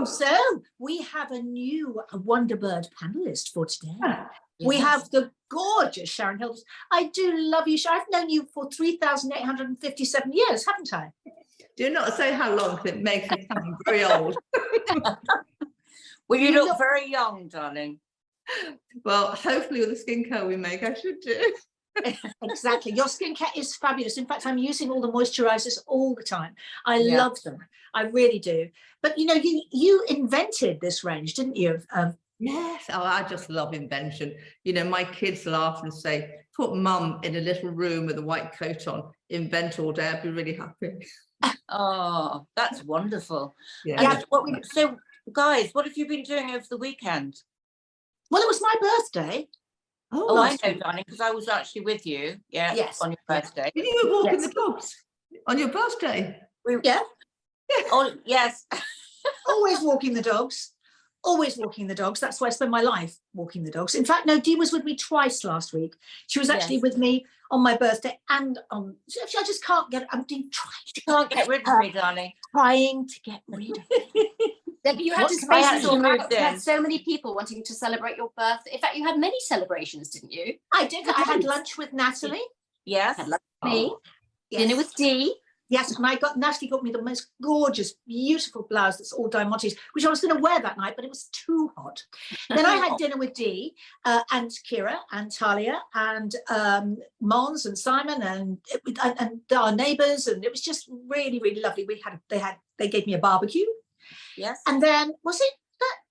So we have a new Wonderbird panelist for today. We Yes. have the gorgeous Sharon Hills. I do love you, Sharon. I've known you for 3,857 years, haven't I? Do not say how long, because it makes me sound very old. Well, you look very young, darling. Well, hopefully with the skincare we make, I should do. Exactly. Your skincare is fabulous. In fact, I'm using all the moisturizers all the time. I love them. I really do. But you know, you invented this range, didn't you? Yes. Oh, I just love invention. You know, my kids laugh and say, put mum in a little room with a white coat on, invent all day, I'd be really happy. Oh, that's wonderful. Yeah. So, guys, what have you been doing over the weekend? Well, it was my birthday. Oh, I know, darling, because I was actually with you. Yeah. Yes. On your birthday. You were walking the dogs on your birthday. Yeah. Oh, yes. Always walking the dogs. Always walking the dogs. That's why I spend my life walking the dogs. In fact, no, Dee was with me twice last week. She was actually with me on my birthday and on. I just can't get. I'm doing trying. You can't get rid of me, darling. Trying to get rid of me. Then you had to space it all out. You had so many people wanting to celebrate your birthday. In fact, you had many celebrations, didn't you? I did. I had lunch with Natalie. Yes. Had lunch with me. Yes. Dinner with Dee. Yes, and Natalie got me the most gorgeous, beautiful blouse that's all diamantes, which I was going to wear that night, but it was too hot. Then I had dinner with Dee and Kira and Talia and Mons and Simon and our neighbours, and it was just really, really lovely. They gave me a barbecue. Yes. And then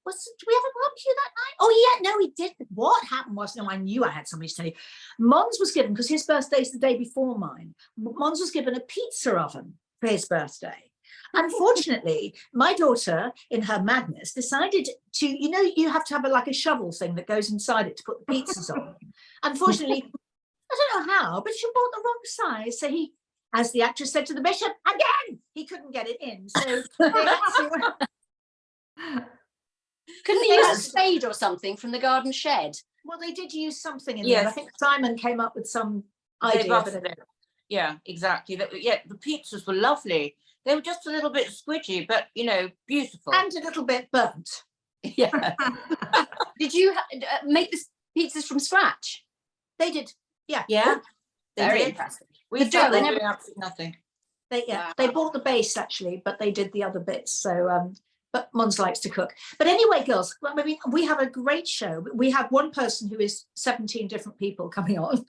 did we have a barbecue that night? Oh yeah, no, we didn't. What happened was, no, I knew I had somebody to tell you. Mons was given, because his birthday's the day before mine. Mons was given a pizza oven for his birthday. Unfortunately, my daughter, in her madness, decided to, you have to have a shovel thing that goes inside it to put the pizzas on. Unfortunately, I don't know how, but she bought the wrong size. So he, as the actress said to the bishop, again, he couldn't get it in. So they had to, couldn't they use a spade or something from the garden shed? Well, they did use something in there. I think Simon came up with some idea. Yeah, exactly. The pizzas were lovely. They were just a little bit squidgy, but beautiful. And a little bit burnt. Yeah. Did you make the pizzas from scratch? They did. Yeah. Yeah. Very impressive. We thought they were doing absolutely nothing. They bought the base actually, but they did the other bits. So but Mons likes to cook. But anyway, girls, I mean, we have a great show. We have one person who is 17 different people coming on.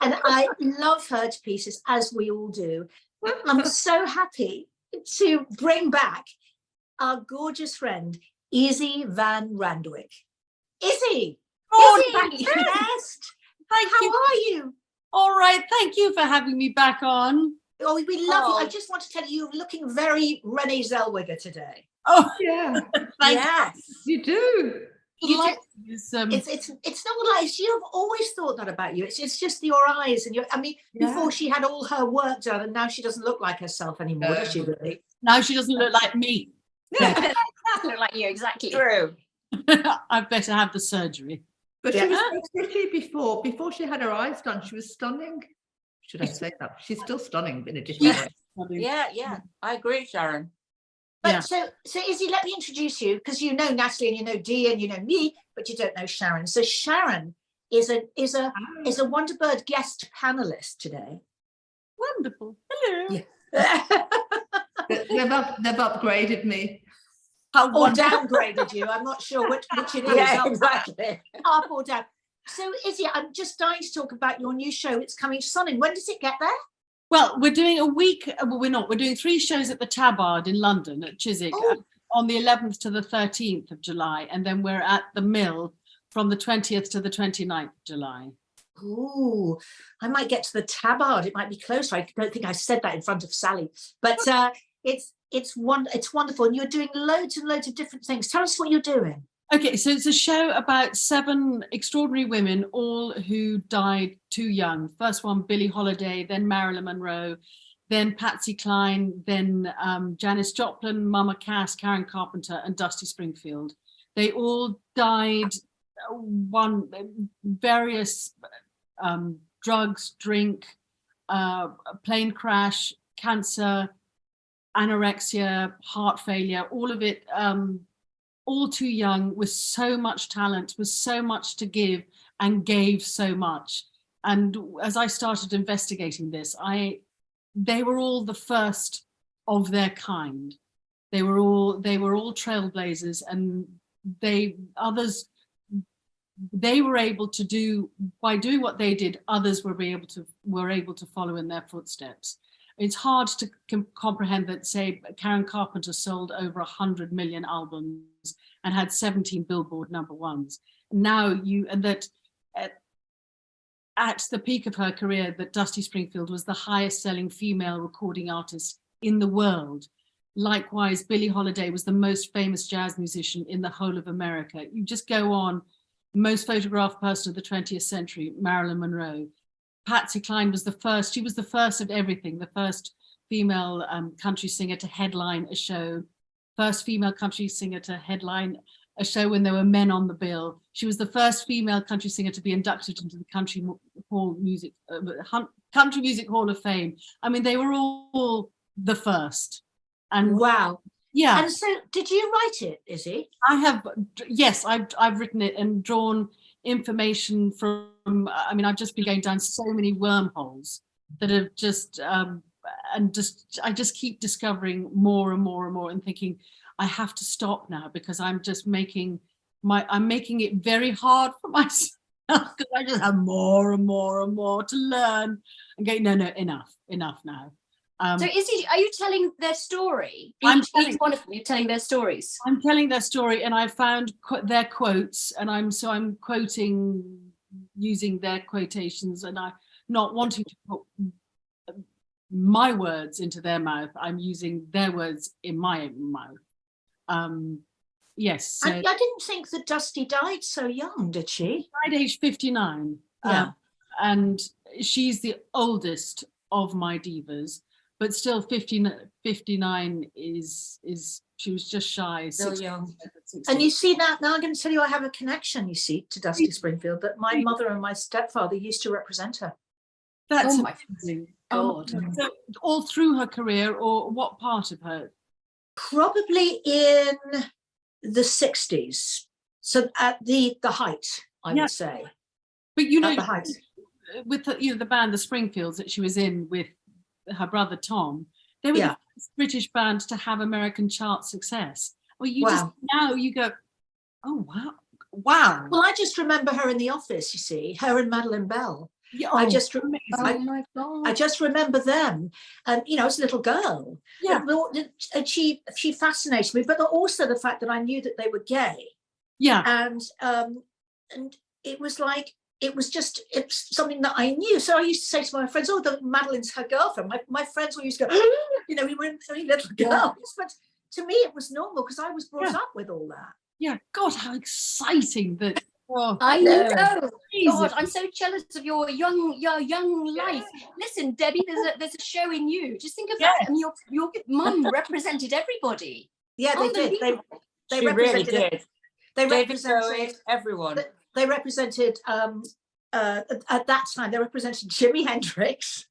And I love her to pieces, as we all do. I'm so happy to bring back our gorgeous friend, Issy van Randwyck. Issy! Issy! Yes! How are you? All right, thank you for having me back on. Oh, we love you. I just want to tell you, you're looking very Renee Zellweger today. Oh, yeah. Yes. You do. It's not like you've always thought that about you. It's just your eyes and before she had all her work done, and now she doesn't look like herself anymore, does she really? Now she doesn't look like me. Look like you, exactly. True. I better have the surgery. But she was so pretty before she had her eyes done. She was stunning. Should I say that? She's still stunning in a different way. Yeah. I agree, Sharon. But so Issy, let me introduce you, because you know Natalie and you know Dee and you know me, but you don't know Sharon. So Sharon is a Wonderbird guest panelist today. Wonderful. Hello. Yeah. They've upgraded me. Or downgraded you. I'm not sure which it is. Yeah, exactly. Up or down. So Issy, I'm just dying to talk about your new show. It's coming to Sonning. When does it get there? Well, we're doing a week. Well, we're not. We're doing 3 shows at the Tabard in London at Chiswick on the 11th to the 13th of July. And then we're at the Mill from the 20th to the 29th of July. Ooh, I might get to the Tabard. It might be closer. I don't think I said that in front of Sally. But it's wonderful. And you're doing loads and loads of different things. Tell us what you're doing. Okay, so it's a show about 7 extraordinary women, all who died too young. First one, Billie Holiday, then Marilyn Monroe, then Patsy Cline, then Janis Joplin, Mama Cass, Karen Carpenter, and Dusty Springfield. They all died various drugs, drink, plane crash, cancer, anorexia, heart failure, all of it, all too young, with so much talent, with so much to give, and gave so much. And as I started investigating this, they were all the first of their kind. They were all trailblazers, and they were able to do, by doing what they did, others were able to follow in their footsteps. It's hard to comprehend that, say, Karen Carpenter sold over 100 million albums and had 17 Billboard #1s. Now at the peak of her career, that Dusty Springfield was the highest selling female recording artist in the world. Likewise, Billie Holiday was the most famous jazz musician in the whole of America. You just go on, most photographed person of the 20th century, Marilyn Monroe. Patsy Cline was the first, she was the first of everything, the first female country singer to headline a show, first female country singer to headline a show when there were men on the bill. She was the first female country singer to be inducted into the Country Music Hall of Fame. I mean, they were all the first. And wow. Yeah. And so did you write it, Issy? I have, yes, I've written it and drawn information from, I mean, I've just been going down so many wormholes that have just, I just keep discovering more and more and more, and thinking, I have to stop now, because I'm just making it very hard for myself, because I just have more and more and more to learn, and go, no, enough now. So Issy, are you telling their story? Each one of them, you're telling their stories? I'm telling their story, and I found their quotes, and I'm quoting, using their quotations, and I'm not wanting to put my words into their mouth. I'm using their words in my mouth. Yes. So I didn't think that Dusty died so young, did she? Died age 59. Yeah. And she's the oldest of my divas. But still, 59 is she was just shy. Still young. And you see that, now I'm going to tell you, I have a connection, you see, to Dusty Springfield, that my mother and my stepfather used to represent her. That's amazing. God. So all through her career, or what part of her? Probably in the 60s. So at the height, I would say. But you know, the height. With the band, the Springfields, that she was in with her brother Tom, they were the first British band to have American chart success. Well, just now you go, oh wow. Well, I just remember her in The Office. You see, her and Madeline Bell. Yeah, I my God. I just remember them, and as a little girl. Yeah. And she fascinated me, but also the fact that I knew that they were gay. Yeah. And it was like, it's something that I knew. So I used to say to my friends, oh, Madeline's her girlfriend. My friends all used to go, we were three little girls. But to me, it was normal, because I was brought up with all that. Yeah. God, how exciting that. Oh, I know. God, I'm so jealous of your young life. Listen, Debbie, there's a show in you. Just think of that. And your mum represented everybody. Yeah, they did. They she really did. They represented everyone. They represented at that time. They represented Jimi Hendrix,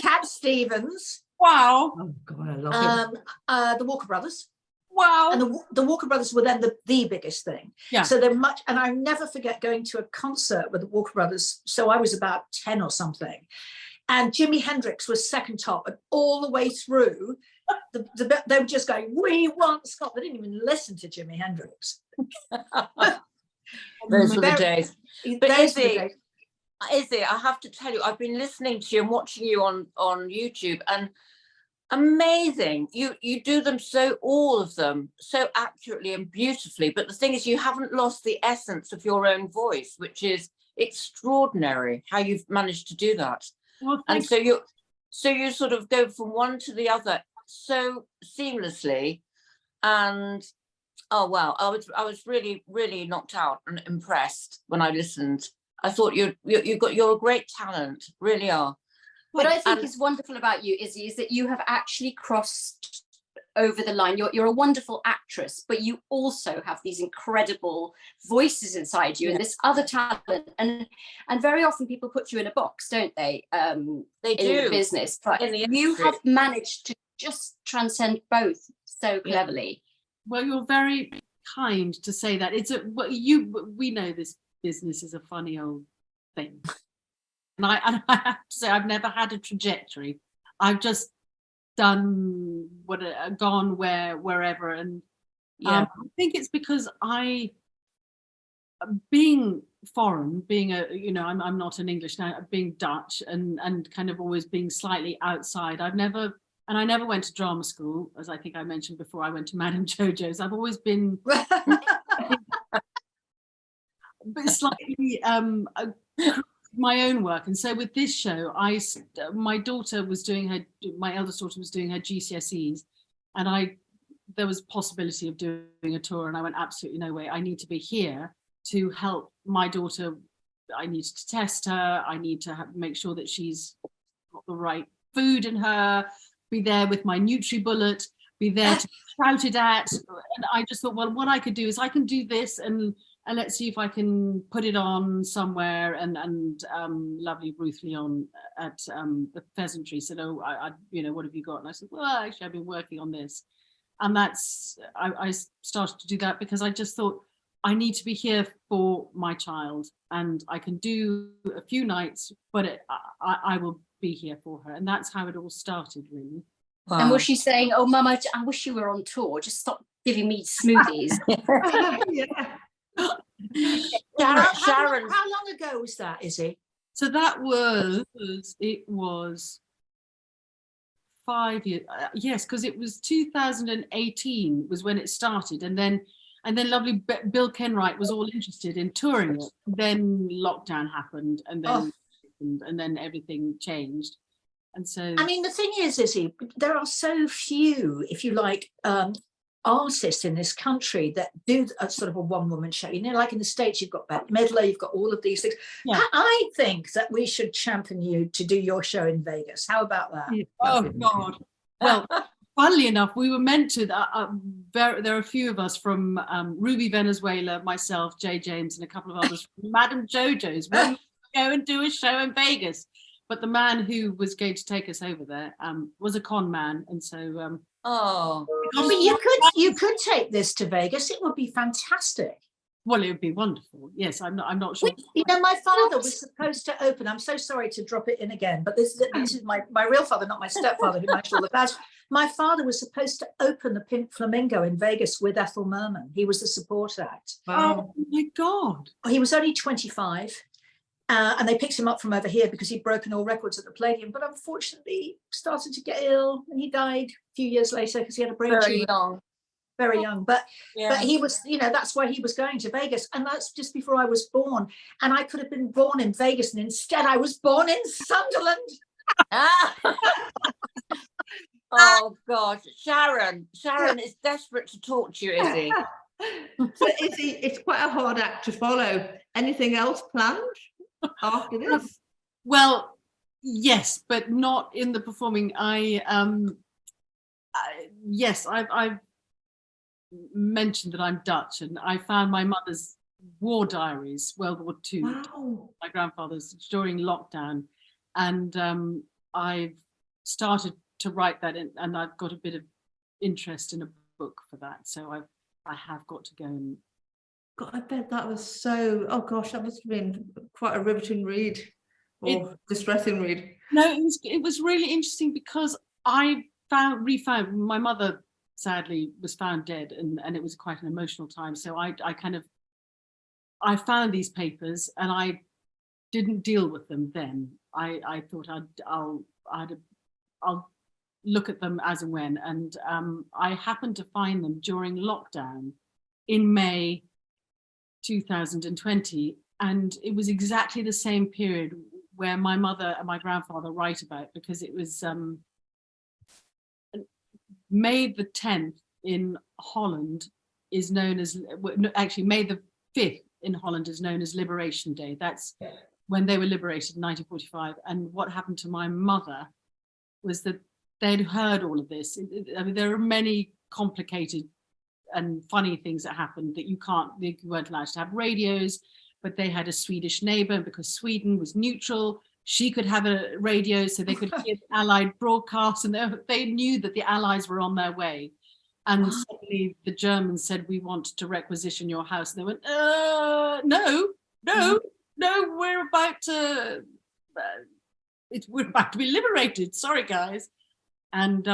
Cat Stevens. Wow. Oh God, I love him. The Walker Brothers. Wow. And the Walker Brothers were then the biggest thing. Yeah. So they're much, and I never forget going to a concert with the Walker Brothers. So I was about 10 or something. And Jimi Hendrix was second top, and all the way through, they were just going, "We want Scott." They didn't even listen to Jimi Hendrix. Those were the days. But Issy, I have to tell you, I've been listening to you and watching you on YouTube, and amazing. You do them all of them so accurately and beautifully. But the thing is, you haven't lost the essence of your own voice, which is extraordinary. How you've managed to do that. Well, and so you sort of go from one to the other so seamlessly. And oh wow, I was really, really knocked out and impressed when I listened. I thought you're a great talent, really are. What I think is wonderful about you, Issy, is that you have actually crossed over the line. You're a wonderful actress, but you also have these incredible voices inside you, and this other talent. And very often people put you in a box, don't they? They in do. the business, but In the you industry. have managed to just transcend both so cleverly. Well, you're very kind to say that. We know this business is a funny old thing, and I have to say I've never had a trajectory. I've just done gone wherever, and I think it's because being foreign, being I'm not an English now, being Dutch and kind of always being slightly outside. I never went to drama school, as I think I mentioned before. I went to Madame Jojo's. I've always been slightly my own work, and so with this show, my daughter was doing my eldest daughter was doing her GCSEs, and there was possibility of doing a tour, and I went, absolutely no way. I need to be here to help my daughter. I need to test her. I need to make sure that she's got the right food in her. Be there with my NutriBullet. Be there to be shouted at. And I just thought, well, what I could do is I can do this, and let's see if I can put it on somewhere. And lovely Ruth Leon at the Pheasantry said, oh, what have you got? And I said, well, actually, I've been working on this. And I started to do that because I just thought I need to be here for my child, and I can do a few nights, but I will be here for her. And that's how it all started, really. Wow. And was she saying, oh, Mum, I wish you were on tour, just stop giving me smoothies? Sharon, how long ago was that, Issy? So that was 5 years. Yes, because it was 2018 was when it started, and then lovely Bill Kenwright was all interested in touring it. Then lockdown happened, and then everything changed. And so, I mean, the thing is, Issy, there are so few, if you like, artists in this country that do a sort of a one-woman show. Like in the States, you've got Bette Midler, you've got all of these things. Yeah. I think that we should champion you to do your show in Vegas. How about that? Oh, God. Well, funnily enough, we were meant to. There are a few of us from Ruby Venezuela, myself, Jay James, and a couple of others from Madame Jojo's. We're go and do a show in Vegas. But the man who was going to take us over there was a con man, and so. But you could take this to Vegas. It would be fantastic. Well, it would be wonderful. Yes, I'm not sure. My father was supposed to open. I'm so sorry to drop it in again, but this is my real father, not my stepfather, who managed all the badge. My father was supposed to open the Pink Flamingo in Vegas with Ethel Merman. He was the support act. Wow. Oh my God! He was only 25. And they picked him up from over here because he'd broken all records at the Palladium, but unfortunately started to get ill, and he died a few years later because he had a brain tumor. Very young. But he was, that's why he was going to Vegas, and that's just before I was born. And I could have been born in Vegas, and instead I was born in Sunderland. Oh God, Sharon is desperate to talk to you, Issy. So Issy, it's quite a hard act to follow. Anything else planned after this? Well, yes, but not in the performing. I've mentioned that I'm Dutch, and I found my mother's war diaries, World War II, my grandfather's, during lockdown, and I've started to write that, and I've got a bit of interest in a book for that, so I have got to go and. God, I bet that was so. Oh gosh, that must have been quite a riveting read, or distressing read. No, it was really interesting because I refound my mother. Sadly, was found dead, and it was quite an emotional time. So I found these papers, and I didn't deal with them then. I thought I'll look at them as and when, and I happened to find them during lockdown in May 2020, and it was exactly the same period where my mother and my grandfather write about, because it was May the 10th in Holland is known as, actually May the 5th in Holland is known as Liberation Day. That's when they were liberated in 1945. And what happened to my mother was that they'd heard all of this. I mean, there are many complicated and funny things that happened that you weren't allowed to have radios, but they had a Swedish neighbor, and because Sweden was neutral, she could have a radio so they could hear the Allied broadcasts, and they knew that the Allies were on their way. And suddenly the Germans said, we want to requisition your house. And they went, no, we're about to be liberated. Sorry, guys. And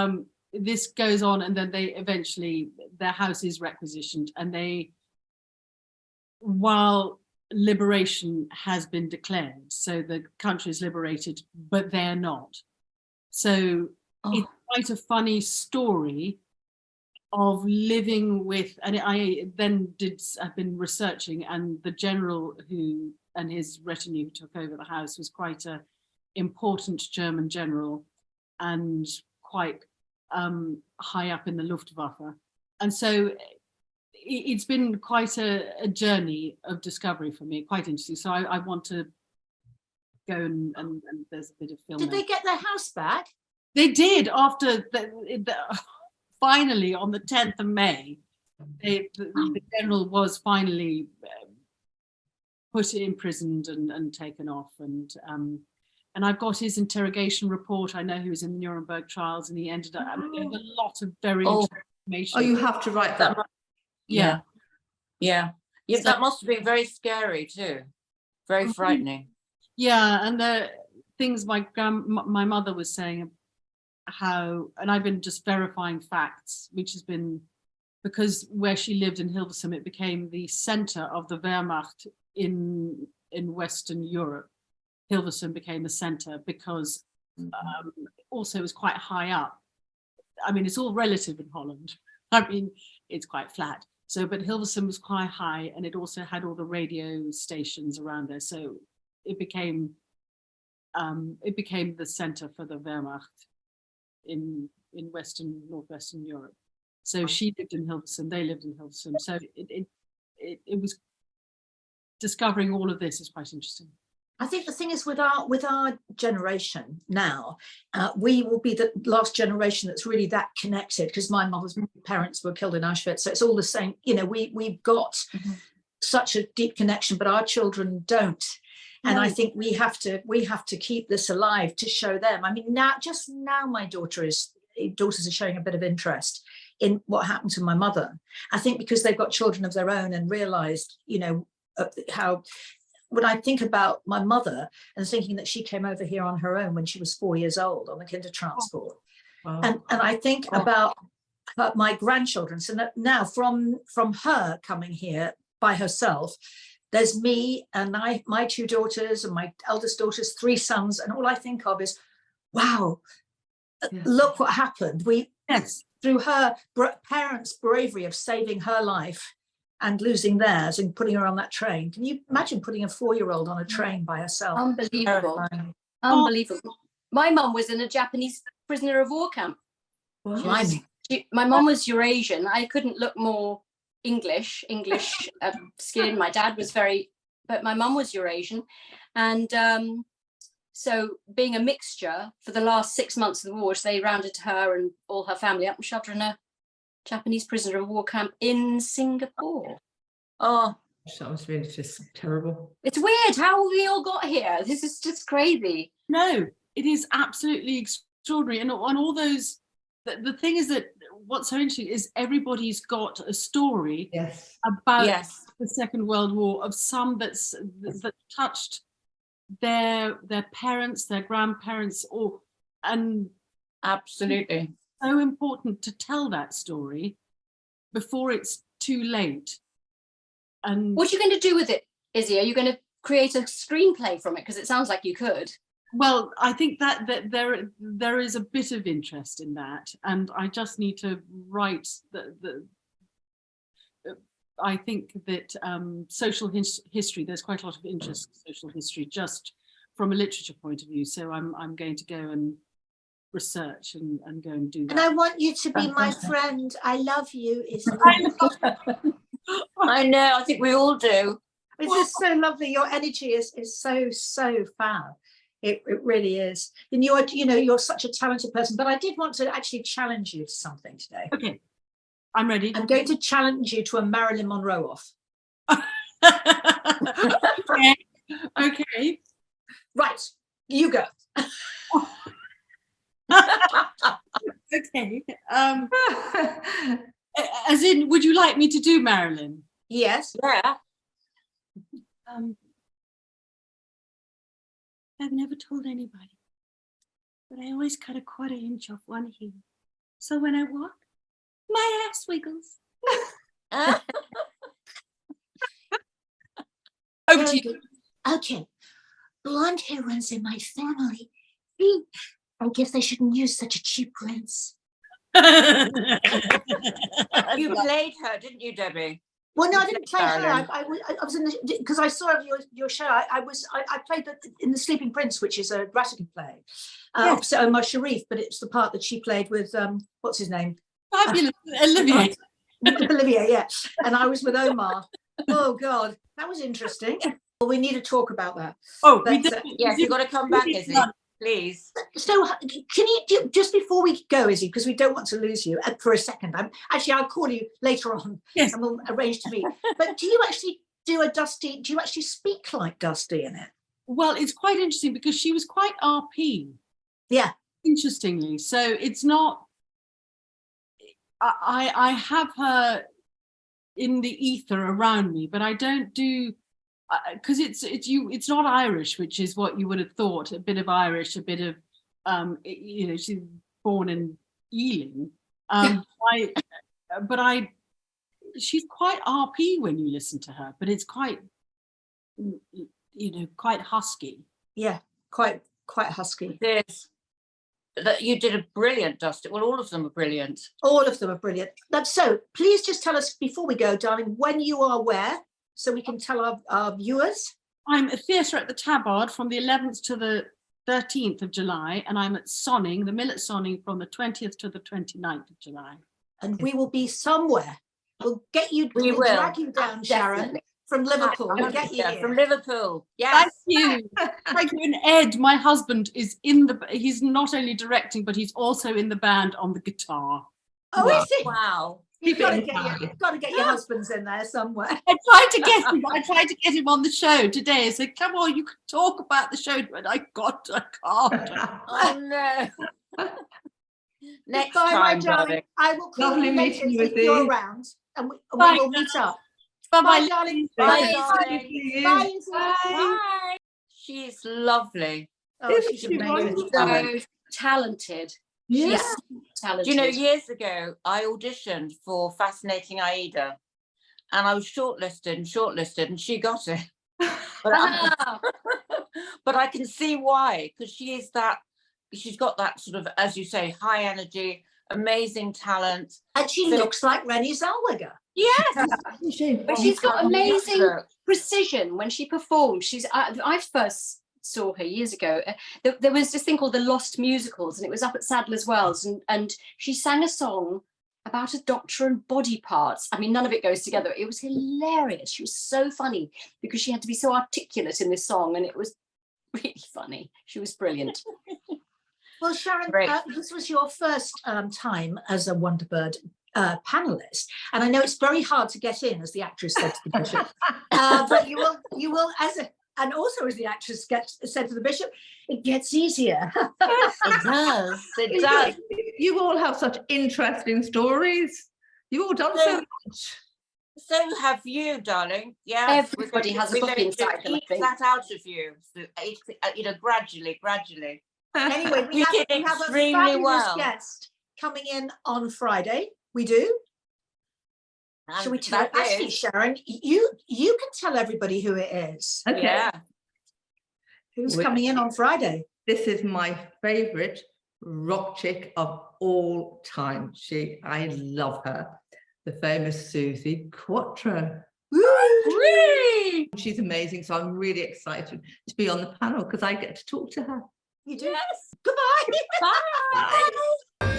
this goes on, and then they eventually, their house is requisitioned, and while liberation has been declared, so the country is liberated, but they're not. So it's quite a funny story of living with, and I then I've been researching, and the general who and his retinue who took over the house was quite a important German general and quite high up in the Luftwaffe. And so it's been quite a journey of discovery for me, quite interesting. So I want to go and there's a bit of filming. Did they get their house back? They did, after finally on the 10th of May, the general was finally put imprisoned and taken off. And I've got his interrogation report. I know he was in the Nuremberg trials, and he ended up, I mean, there's a lot of very interesting information. Oh, you have to write that. Yeah. So that must have been very scary too. Very frightening. Yeah, and the things my mother was saying, how, and I've been just verifying facts, which has been, because where she lived in Hilversum, it became the center of the Wehrmacht in Western Europe. Hilversum became the center because also it was quite high up. I mean, it's all relative in Holland. I mean, it's quite flat. So, but Hilversum was quite high, and it also had all the radio stations around there. So it became the center for the Wehrmacht in northwestern Europe. So she lived in Hilversum, they lived in Hilversum. So it was, discovering all of this is quite interesting. I think the thing is with our generation now, we will be the last generation that's really that connected, because my mother's parents were killed in Auschwitz. So it's all the same. You know, we've got such a deep connection, but our children don't. And I think we have to keep this alive to show them. I mean, now my daughters are showing a bit of interest in what happened to my mother. I think because they've got children of their own and realized, you know, how. When I think about my mother and thinking that she came over here on her own when she was 4 years old on the Kindertransport. Wow. And I think about my grandchildren. So now from her coming here by herself, there's me and my two daughters and my eldest daughter's 3 sons. And all I think of is, wow, look what happened. Through her parents' bravery of saving her life and losing theirs and putting her on that train. Can you imagine putting a 4-year-old on a train by herself? Unbelievable. Unbelievable. My mum was in a Japanese prisoner of war camp. My mum was Eurasian. I couldn't look more English skin. My dad was but my mum was Eurasian. And so being a mixture for the last 6 months of the war, they rounded her and all her family up and shoved her in a Japanese prisoner of war camp in Singapore. Oh, that was really just terrible. It's weird how we all got here. This is just crazy. No, it is absolutely extraordinary. And on all those, the thing is that what's so interesting is everybody's got a story about the Second World War, of some that touched their parents, their grandparents, and absolutely. So important to tell that story before it's too late. And what are you going to do with it, Issy? Are you going to create a screenplay from it? Because it sounds like you could. Well, I think that there is a bit of interest in that, and I just need to write I think that social history, there's quite a lot of interest in social history just from a literature point of view. So I'm going to go and research and go and do that. And I want you to be my friend. I love you, Issy. I know, I think we all do. This is so lovely. Your energy is so fab. It really is. And you're such a talented person. But I did want to actually challenge you to something today. Okay, I'm ready. I'm going to challenge you to a Marilyn Monroe off. Okay. Right, you go. Okay. As in, would you like me to do Marilyn? Yes. Yeah. I've never told anybody, but I always cut a quarter-inch off one heel. So when I walk, my ass wiggles. Over to you. Okay. Blonde hair runs in my family. I guess I shouldn't use such a cheap rinse. You played her, didn't you, Debbie? Well, no, I didn't play her. Marilyn. I was in because I saw your show. I played in The Sleeping Prince, which is a Radical play, opposite Omar Sharif, but it's the part that she played with what's his name? Fabulous, Olivier. Olivier, yeah. And I was with Omar. Oh God, that was interesting. Well, we need to talk about that. Oh, But, Yes, you've got to come back, Issy, please. So can you do, just before we go, Izzy, because we don't want to lose you for a second. I'll call you later on. Yes. And we'll arrange to meet. But do you actually do you actually speak like Dusty in it? Well, it's quite interesting because she was quite RP. Yeah. Interestingly. So it's not, I have her in the ether around me, but I don't do, because it's not Irish, which is what you would have thought. A bit of Irish, a bit of she's born in Ealing. She's quite RP when you listen to her, but it's quite quite husky. Yeah, quite husky. Yes. That you did a brilliant Dusty. Well, all of them are brilliant. All of them are brilliant. So please just tell us before we go, darling, when you are where, so we can tell our viewers. I'm at Theatre at the Tabard from the 11th to the 13th of July, and I'm at Sonning, the Mill at Sonning, from the 20th to the 29th of July. And we will be somewhere. We'll get you, We we'll will. drag you down, Sharon, Definitely. from Liverpool. We'll get you here. From Liverpool. Yes. Thank you. Thank you. And Ed, my husband, is he's not only directing, but he's also in the band on the guitar. Oh, Wow. is it? Wow. You've got to get your husbands in there somewhere. I tried to get him on the show today. I said, come on, you can talk about the show, but I can't. Oh no. Next Bye, time, my darling. darling. I will call Lovely you later meeting you, if Izzy. you're around, and we Bye, will meet up. Bye-bye. Darling. Bye, Izzy. darling. Bye, Izzy. Bye. She's lovely. Oh, she's Isn't she amazing. wonderful? So talented. Yeah. She's so talented. Do you know, years ago, I auditioned for Fascinating Aida, and I was shortlisted, and she got it. Ah, But I can see why, because she's got that sort of, as you say, high energy, amazing talent. And she looks like Renée Zellweger. Yes. but she's got amazing precision when she performs. I first saw her years ago. There was this thing called the Lost Musicals, and it was up at Sadler's Wells, and she sang a song about a doctor and body parts. I mean, none of it goes together. It was hilarious. She was so funny because she had to be so articulate in this song, and it was really funny. She was brilliant. Well, Sharon, Great. this was your first time as a Wonderbird panelist, and I know it's very hard to get in, as the actress said to the bishop. But you will, and also as the actress said to the bishop, it gets easier. It does. It does. You all have such interesting stories. You've all done so much. So have you, darling. Yeah. Everybody has a book inside them, I think. That out of you. So, gradually. Anyway, we You have did a extremely fabulous well. guest coming in on Friday. We do. Shall we tell? Actually, Sharon, you can tell everybody who it is. Okay. Yeah. Who's coming in on Friday? This is my favourite rock chick of all time. I love her. The famous Susie Quattro. Really? She's amazing. So I'm really excited to be on the panel because I get to talk to her. You do. Yes. Goodbye. Bye.